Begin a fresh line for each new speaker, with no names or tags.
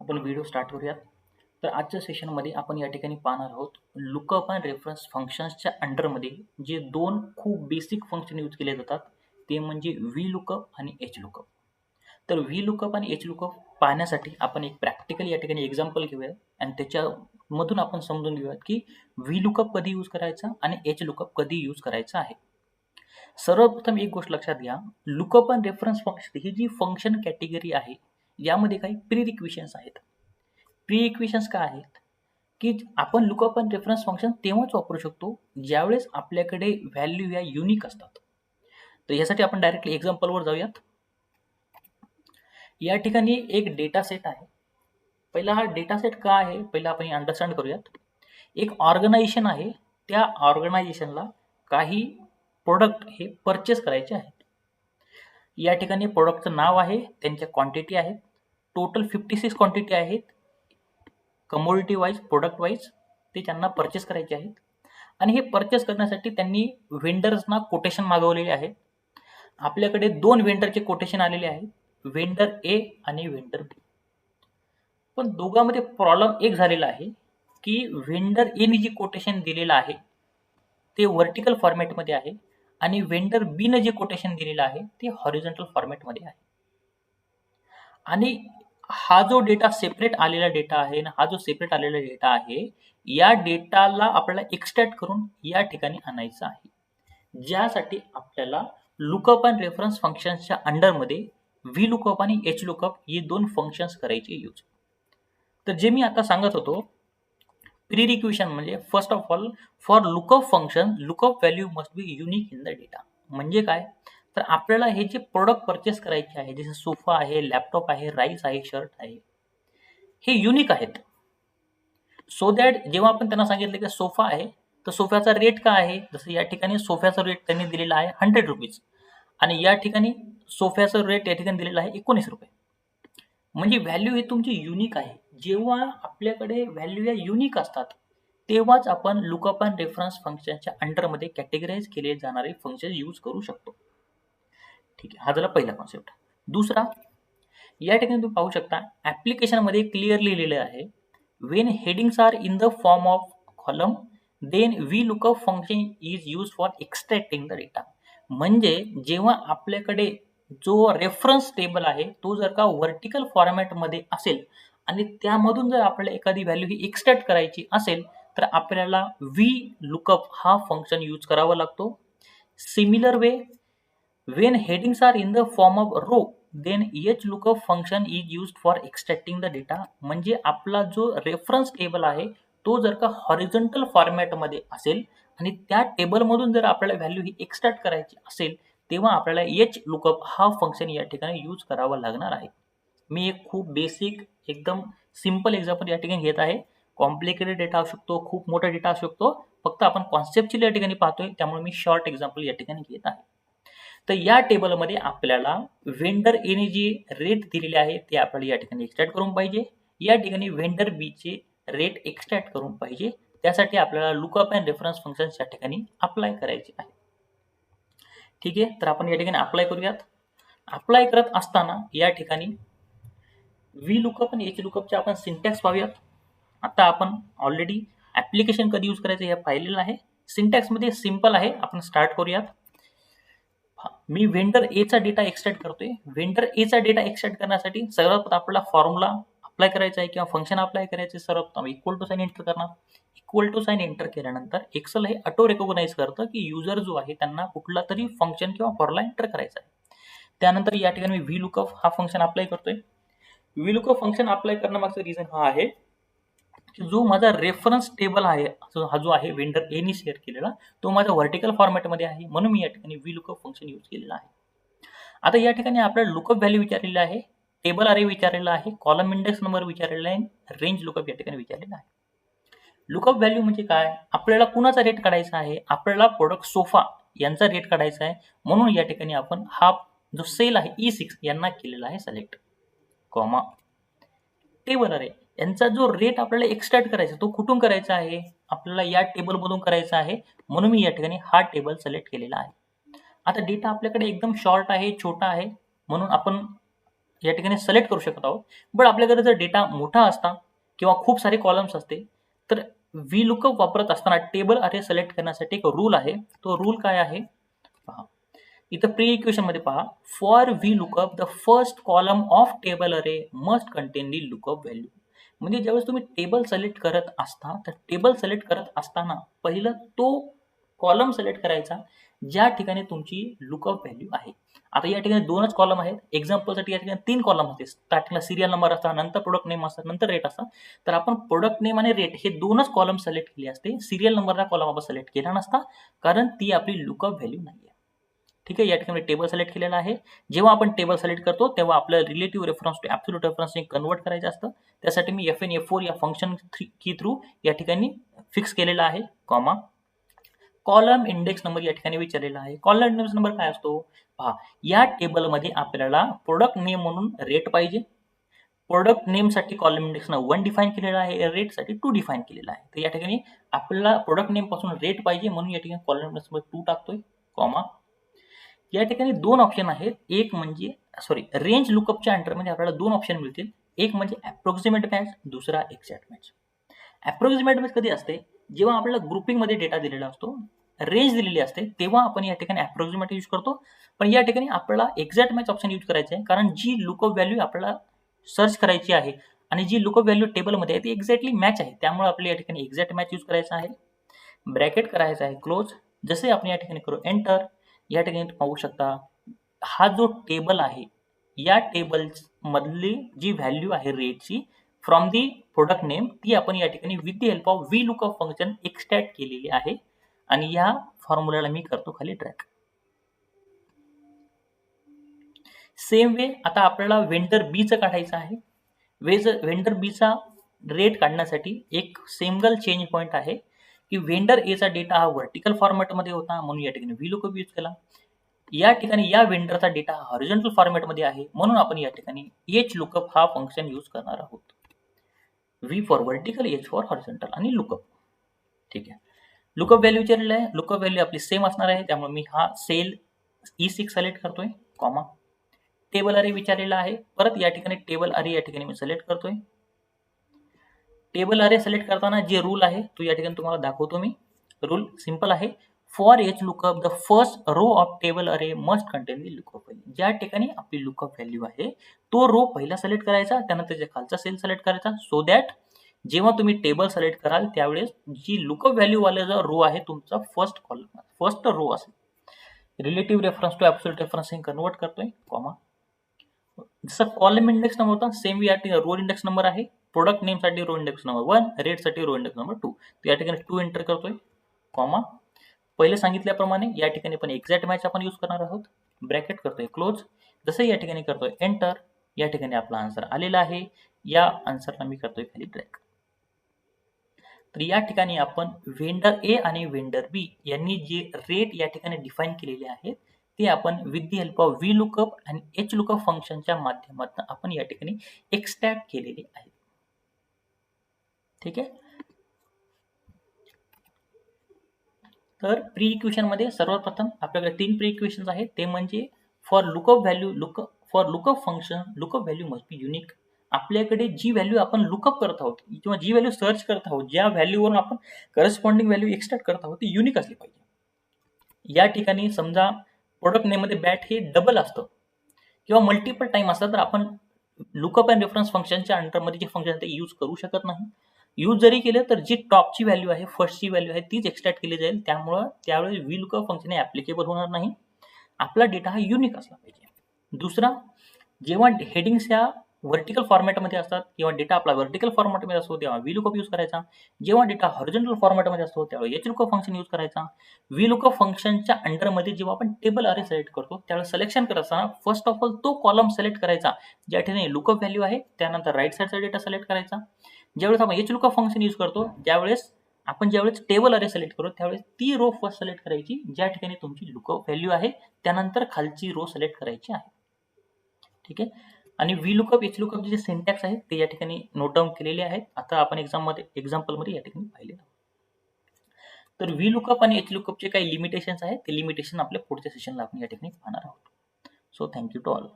आपण video start करूयात. तर आजच्या सेशनमध्ये आपण या ठिकाणी पाहणार आहोत लुकअप आणि रेफरन्स फंक्शन्सच्या अंडरमध्ये जे दोन खूप बेसिक फंक्शन यूज केले जातात ते म्हणजे व्ही लुकअप आणि एच लुकअप. तर व्ही लुकअप आणि एच लुकअप पाहण्यासाठी आपण एक प्रॅक्टिकल या ठिकाणी एक्झाम्पल घेऊया आणि त्याच्यामधून आपण समजून घेऊयात की व्ही लुकअप कधी यूज करायचा आणि एच लुकअप कधी यूज करायचा आहे. सर्वप्रथम एक गोष्ट लक्षात घ्या, लुकअप आणि रेफरन्स फंक्शन ही जी फंक्शन कॅटेगरी आहे यामध्ये काही प्री रिक्वेशन्स आहेत. प्री इक्वेशन्स काय आहेत की आपण लुकअप आणि रेफरन्स फंक्शन तेव्हाच वापरू शकतो ज्यावेळेस आपल्याकडे व्हॅल्यू या युनिक असतात. तर यासाठी आपण डायरेक्टली एक्झाम्पलवर जाऊयात. या ठिकाणी एक डेटा सेट आहे. पहिला हा डेटा सेट का आहे पहिला आपण अंडरस्टँड करूयात. एक ऑर्गनायझेशन आहे, त्या ऑर्गनायझेशनला काही प्रोडक्ट हे परचेस करायचे आहेत. या ठिकाणी प्रोडक्टचं नाव आहे, त्यांच्या क्वांटिटी आहेत, टोटल 56 क्वांटिटी आहेत. कमोडिटी वाईज प्रोडक्ट वाईज ते त्यांना परचेस करायचे आहेत आणि हे परचेस करण्यासाठी त्यांनी वेंडर्सना कोटेशन मागवलेले आहे. आपल्याकडे दोन वेंडरचे कोटेशन आलेले आहेत, वेंडर ए आणि वेंडर बी. पण दोघांमध्ये प्रॉब्लेम एक झालेला आहे की वेंडर एने जे कोटेशन दिलेलं आहे ते व्हर्टिकल फॉर्मॅटमध्ये आहे आणि वेंडर बीनं जे कोटेशन दिलेलं आहे ते हॉरिझॉन्टल फॉर्मॅटमध्ये आहे. आणि हा जो डेटा सेपरेट आलेला डेटा आहे ना, हा जो सेपरेट आलेला डेटा आहे या डेटाला आपल्याला एक्सट्रॅक्ट करून या ठिकाणी आणायचं आहे, ज्यासाठी आपल्याला लुकअप आणि रेफरन्स फंक्शन्सच्या अंडरमध्ये व्ही लुकअप आणि एच लुकअप हे दोन फंक्शन्स करायचे यूज. तर जे मी आता सांगत होतो प्री रिक्वेशन म्हणजे first of all for lookup function lookup value must be unique in the data. म्हणजे काय, तर आपल्याला हे जे प्रोडक्ट परचेस करायचे आहे जसे सोफा आहे, लॅपटॉप आहे, राईस आहे, शर्ट आहे, हे युनिक आहेत. सो दॅट जेव्हा आपण त्यांना सांगितलं की सोफा आहे तर सोफ्याचा रेट काय आहे, जसं या ठिकाणी सोफ्याचा रेट त्यांनी दिलेला आहे 100 रुपीज आणि या ठिकाणी सोफ्याचा रेट या ठिकाणी दिलेला आहे 19 रुपये. म्हणजे व्हॅल्यू ही तुमची युनिक आहे. जेव्हा आपल्याकडे व्हॅल्यू या युनिक असतात तेव्हाच आपण लुकअप अँड रेफरन्स फंक्शनच्या अंडरमध्ये कॅटेगराईज केले जाणारे फंक्शन यूज करू शकतो. ठीक आहे, हा झाला पहिला कॉन्सेप्ट. दुसरा, या ठिकाणी तुम्ही पाहू शकता ऍप्लिकेशनमध्ये क्लिअरली लिहिलेलं आहे when headings are in the form of column then V lookup function is use for extracting the data. म्हणजे जेव्हा आपल्याकडे जो रेफरन्स टेबल आहे तो जर का व्हर्टिकल फॉर्मॅटमध्ये असेल आणि त्यामधून जर आपल्याला एखादी व्हॅल्यू ही एक्सट्रॅक्ट करायची असेल तर आपल्याला व्ही लुकअप हा फंक्शन यूज करावा लागतो. Similar way when headings are in the form of row then each lookup function is used for extracting the data. म्हणजे आपला जो रेफरन्स टेबल आहे तो जर का हॉरिझॉन्टल फॉर्मॅटमध्ये असेल आणि त्या टेबलमधून जर आपल्याला व्हॅल्यू ही एक्सट्रॅक्ट करायची असेल तेव्हा आपल्याला एच लुकअप हा फंक्शन या ठिकाणी यूज करावा लागणार आहे. मी एक खूप बेसिक एकदम सिंपल एक्झाम्पल या ठिकाणी घेत आहे. कॉम्प्लिकेटेड डेटा असू शकतो, खूप मोठा डेटा असू शकतो, फक्त आपण कॉन्सेप्टची या ठिकाणी पाहतोय त्यामुळे मी शॉर्ट एक्झाम्पल या ठिकाणी घेत आहे. तर या टेबलमध्ये आपल्याला वेंडर एने जे रेट दिलेले आहे ते आपल्याला या ठिकाणी एक्सट्रॅक्ट करून पाहिजे, या ठिकाणी वेंडर बी चे रेट एक्सट्रॅक्ट करून पाहिजे. त्यासाठी आपल्याला लुकअप अँड रेफरन्स फंक्शन या ठिकाणी अप्लाय करायचे आहे. ठीक आहे, तर आपण या ठिकाणी अप्लाय करूयात. अप्लाय करत असताना या ठिकाणी व्ही लुकअप आणि एच लुकअपचे आपण सिंटॅक्स पाहूयात. आता आपण ऑलरेडी ऍप्लिकेशन कधी यूज करायचं हे पाहिलेलं आहे. सिंटॅक्स मध्ये सिंपल आहे, आपण स्टार्ट करूयात. मी वेंडर ए चा डेटा एक्सट्रॅक्ट करतोय. वेंडर ए चा डेटा एक्सट्रॅक्ट करण्यासाठी सर्वात आपल्याला फॉर्म्युला अप्लाय करायचा आहे किंवा फंक्शन अप्लाय करायचे. सर्वप्रथम इक्वल टू साइन एंटर करणार. इक्वल टू साइन एंटर केल्यानंतर एक्सेल हे ऑटो रेकॉग्नाइज करतं की युजर जो आहे त्यांना कुठला तरी फंक्शन किंवा फॉर्म्युला एंटर करायचा आहे. त्यानंतर या ठिकाणी मी व्ही लुकअप हा फंक्शन अप्लाय करतोय. व्ही लुकअप फंक्शन अप्लाय करण्यामागचं रिझन हा आहे की जो माझा रेफरन्स टेबल आहे हा जो आहे वेंडर ए नी शेअर केलेला तो माझा व्हर्टिकल फॉर्मॅटमध्ये आहे, म्हणून मी या ठिकाणी व्ही लुकअप फंक्शन यूज केलेला आहे. आता या ठिकाणी आपल्याला लुकअप व्हॅल्यू विचारलेला आहे, टेबल अरे विचारलेला आहे, कॉलम इंडेक्स नंबर विचारलेला आहे, रेंज लुकअप या ठिकाणी विचारलेला आहे. लुकअप व्हॅल्यू म्हणजे काय, आपल्याला कुणाचा रेट काढायचा आहे, आपल्याला प्रोडक्ट सोफा यांचा रेट काढायचा आहे, म्हणून या ठिकाणी आपण हा जो सेल आहे E6 यांना केलेला आहे सिलेक्ट, कॉमा टेबल अरे यांचा जो रेट आपल्याला एक्सट्रॅक्ट करायचा तो कुठून करायचा आहे, आपल्याला या टेबल मधून करायचा आहे, म्हणून मी या ठिकाणी हा टेबल सिलेक्ट केलेला आहे. आता डेटा आपल्याकडे एकदम शॉर्ट आहे, छोटा आहे, म्हणून आपण या ठिकाणी सिलेक्ट करू शकत आहोत. बट आपल्याकडे जर डेटा मोठा असता किंवा खूप सारे कॉलम्स असते तर व्ही लुकअप वापरत असताना टेबल अरे सिलेक्ट करण्यासाठी एक रूल आहे. तो रूल काय आहे पहा. इथं प्री इक्वेशन मध्ये पहा, for V lookup the first column of table array must contain the lookup value. म्हणजे ज्यावेळेस तुम्ही टेबल सिलेक्ट करत असता तर टेबल सिलेक्ट करत असताना पहिलं तो कॉलम सिलेक्ट करायचा ज्या ठिकाणी तुमची लुकअप व्हॅल्यू आहे. आता या ठिकाणी दोनच कॉलम आहेत. एक्झाम्पलसाठी या ठिकाणी 3 कॉलम होते. स्टार्टिंगला सिरियल नंबर असतात, नंतर प्रोडक्ट नेम असतात, नंतर रेट असतात. तर आपण प्रोडक्ट नेम आणि रेट हे दोनच कॉलम सिलेक्ट केले असते. सिरियल नंबरचा कॉलम आपण सिलेक्ट केला नसता, कारण ती आपली लुकअप व्हॅल्यू नाही आहे. ठीक आहे, या ठिकाणी टेबल सिलेक्ट केलेला आहे. जेव्हा आपण टेबल सिलेक्ट करतो तेव्हा आपल्याला relative reference to absolute reference convert करायचं असतं. त्यासाठी मी FN F4 या फंक्शन की थ्रू या ठिकाणी फिक्स केलेला आहे. कॉमा कॉलम इंडेक्स नंबर या ठिकाणी विचारलेला आहे. कॉलम इंडेक्स नंबर काय असतो पहा. या टेबलमध्ये आपल्याला प्रोडक्ट नेम म्हणून रेट पाहिजे. प्रोडक्ट नेम साठी कॉलम इंडेक्स 1 डिफाईन केलेला आहे, रेट साठी 2 डिफाईन केलेला आहे. तर या ठिकाणी आपल्याला प्रोडक्ट नेम पासून रेट पाहिजे म्हणून या ठिकाणी कॉलम इंडेक्स नंबर 2 टाकतोय. कॉमा या ठिकाणी दोन ऑप्शन आहेत. एक म्हणजे रेंज लुकअपच्या अंडरमध्ये आपल्याला दोन ऑप्शन मिळतील. एक म्हणजे अप्रॉक्सिमेट मॅच, दुसरा एक्झॅक्ट मॅच. अप्रॉक्सिमेट मॅच कधी असते जेव्हा आपल्याला ग्रुपिंग मध्ये डेटा दिलेला असतो, रेंज दिलेली असते, तेव्हा आपण या ठिकाणी अप्रॉक्सिमेट यूज करतो. पण या ठिकाणी आपल्याला एक्झॅक्ट मॅच ऑप्शन यूज करायचं आहे, कारण जी लुकअप व्हॅल्यू आपल्याला सर्च करायची आहे आणि जी लुकअप व्हॅल्यू टेबलमध्ये आहे ती एक्झॅक्टली मॅच आहे. त्यामुळे आपल्याला या ठिकाणी एक्झॅक्ट मॅच यूज करायचा आहे. ब्रॅकेट करायचा आहे क्लोज. जसे आपण या ठिकाणी करू एंटर. या ठिकाणी पाहू शकता हा जो टेबल आहे या टेबल मधली जी व्हॅल्यू आहे रेटची फ्रॉम दी प्रोडक्ट नेम ती आपण या ठिकाणी with the help of V lookup function extract केलेली आहे आणि या फॉर्म्युलाला मी करतो खाली ड्रॅग. सेम वे आता आपल्याला वेंडर बीचं काढायचं आहे. वेंडर बीचा रेट काढण्यासाठी एक सिंगल चेंज पॉईंट आहे की वेंडर एचा डेटा हा व्हर्टिकल फॉर्मॅटमध्ये होता म्हणून या ठिकाणी व्ही लुकअप यूज केला. या ठिकाणी या वेंडरचा डेटा हॉरिझॉन्टल फॉर्मॅटमध्ये आहे म्हणून आपण या ठिकाणी एच लुकअप हा फंक्शन यूज करणार आहोत. V for vertical, H for horizontal आणि लुकअप. ठीक आहे, लुकअप व्हॅल्यू विचारलेला आहे. लुकअप व्हॅल्यू आपली सेम असणार आहे त्यामुळे मी हा सेल E6 सिलेक्ट करतोय. कॉमा टेबल अरे विचारलेला आहे. परत या ठिकाणी टेबल अरे या ठिकाणी मी सिलेक्ट करतोय. टेबल अरे सिलेक्ट करताना जे रूल आहे तो या ठिकाणी तुम्हाला दाखवतो मी. रूल सिंपल आहे. For H lookup the first row of table array must contain the lookup value. ज्या ठिकाणी आपली लुकअप व्हॅल्यू आहे तो रो पहिला सिलेक्ट करायचा, त्यानंतर त्याच्या खालचा सेल सिलेक्ट करायचा, सो दॅट जेव्हा तुम्ही टेबल सिलेक्ट कराल त्यावेळेस जी लुकअप व्हॅल्यू वाला जो रो आहे तुमचा फर्स्ट कॉलम फर्स्ट रो असेल. Relative reference to absolute reference convert करतोय. कॉमा जसं कॉलम इंडेक्स नंबर होता सेम या ठिकाणी रो इंडेक्स नंबर आहे. प्रोडक्ट नेम साठी रो इंडेक्स नंबर 1, रेट साठी रो इंडेक्स नंबर 2. या ठिकाणी 2 एंटर करतोय. कॉमा पहिले सांगितल्याप्रमाणे या ठिकाणी पण एक्झॅक्ट मॅच आपण यूज करणार आहोत. ब्रॅकेट करतोय क्लोज. जसं या ठिकाणी करतोय एंटर. या ठिकाणी आपला आन्सर आलेला आहे. या आन्सरला मी करतोय खाली ड्रॅग. तर या ठिकाणी आपण वेंडर ए आणि वेंडर बी यांनी जे रेट या ठिकाणी डिफाईन केलेले आहेत ते आपण with the help of V lookup आणि एच लुकअप फंक्शनच्या माध्यमातून आपण या ठिकाणी एक्सट्रॅक्ट केलेले आहेत. ठीक आहे, तर प्री इक्वेशन मध्ये सर्वप्रथम आपल्याकडे 3 प्री इक्वेशन्स आहेत. ते म्हणजे for lookup value for lookup function lookup value must be unique. आपल्याकडे जी व्हॅल्यू आपण लुकअप करत आहोत किंवा जी व्हॅल्यू सर्च करत आहोत, ज्या व्हॅल्यूवरून आपण करस्पॉन्डिंग व्हॅल्यू एक्सट्रॅक्ट करत आहोत ती युनिक असली पाहिजे. या ठिकाणी समजा प्रोडक्ट नेम मध्ये बॅट हे डबल असतं किंवा मल्टिपल टाइम असतं तर आपण लुकअप अँड रेफरन्स फंक्शनच्या अंडरमध्ये जे फंक्शन ते यूज करू शकत नाही. यूज जरी केलं तर जी टॉपची व्हॅल्यू आहे फर्स्टची व्हॅल्यू आहे तीच एक्सट्रॅक्ट केली जाईल. त्यामुळं त्यावेळेस व्ही लुकअप फंक्शन हे ऍप्लिकेबल होणार नाही. आपला डेटा हा युनिक असला पाहिजे. दुसरा, जेव्हा हेडिंग्स ह्या व्हर्टिकल फॉर्मॅटमध्ये असतात किंवा डेटा आपला व्हर्टिकल फॉर्मॅटमध्ये असतो तेव्हा व्ही लुकअप यूज करायचा. जेव्हा डेटा हॉरिझॉन्टल फॉर्मॅटमध्ये असतो त्यावेळी एच लुकअप फंक्शन यूज करायचा. व्ही लुकअप फंक्शनच्या अंडरमध्ये जेव्हा आपण टेबल अरे सिलेक्ट करतो त्यावेळेस सिलेक्शन करत असताना फर्स्ट ऑफ ऑल तो कॉलम सिलेक्ट करायचा ज्या ठिकाणी लुकअप व्हॅल्यू आहे. त्यानंतर राईट साईडचा डेटा सिलेक्ट करायचा. ज्यावेळेस आपण एच लुकअप फंक्शन यूज करतो त्यावेळेस आपण ज्यावेळेस टेबल अरे सिलेक्ट करू त्यावेळेस ती रो फर्स्ट सिलेक्ट करायची ज्या ठिकाणी तुमची लुकअप व्हॅल्यू आहे. त्यानंतर खालची रो सिलेक्ट करायची आहे. ठीक आहे, आणि व्ही लुकअप एच लुकअप जे सिंटॅक्स आहे ते या ठिकाणी नोट डाऊन केलेले आहेत. आता आपण एक्झाम्पलमध्ये या ठिकाणी पाहिले. तर व्ही लुकअप आणि एच लुकअपचे काही लिमिटेशन्स आहेत ते लिमिटेशन आपल्या पुढच्या सेशनला आपण या ठिकाणी पाहणार आहोत. So thank you to all.